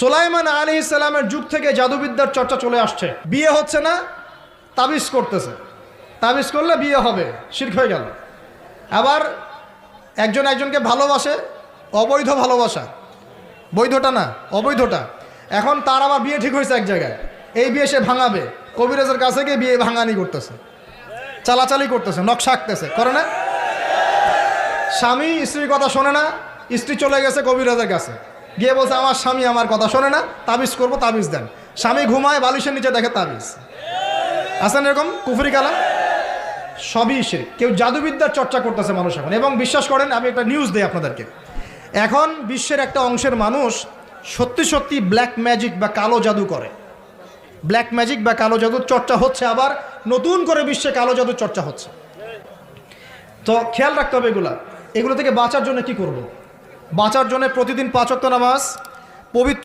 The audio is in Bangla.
সুলাইমান আলাইহিস সালামের যুগ থেকে জাদুবিদ্যার চর্চা চলে আসছে। বিয়ে হচ্ছে না, তাবিজ করতেছে, তাবিজ করলে বিয়ে হবে, শিরক হয়ে গেল। আবার একজন একজনকে ভালোবাসে, অবৈধ ভালোবাসা, বৈধটা না অবৈধটা। এখন তার আবার বিয়ে ঠিক হয়েছে এক জায়গায়, এই বিয়ে সে ভাঙাবে, কবিরাজের কাছে গিয়ে বিয়ে ভাঙানি করতেছে, চালাচালি করতেছে, নকশা আঁকতেছে, করে না? স্বামী স্ত্রীর কথা শোনে না, স্ত্রী চলে গেছে কবিরাজের কাছে, গিয়ে বলছে আমার স্বামী আমার কথা শোনে না, তাবিজ করবো, তাবিজ দেন। স্বামী ঘুমায়, বালিশের নিচে দেখে তাবিজ। আছেন এরকম কুফরি কালাম? সবই শিরক। কেউ জাদুবিদ্যার চর্চা করতেছে মানুষ এখন। এবং বিশ্বাস করেন, আমি একটা নিউজ দিই আপনাদেরকে, এখন বিশ্বের একটা অংশের মানুষ সত্যি সত্যি ব্ল্যাক ম্যাজিক বা কালো জাদু করে। ব্ল্যাক ম্যাজিক বা কালো জাদুর চর্চা হচ্ছে, আবার নতুন করে বিশ্বে কালো জাদুর চর্চা হচ্ছে। তো খেয়াল রাখতে হবে এগুলো থেকে বাঁচার জন্য কি করব? বাঁচার জন্য প্রতিদিন 5 ওয়াক্ত নামাজ, পবিত্র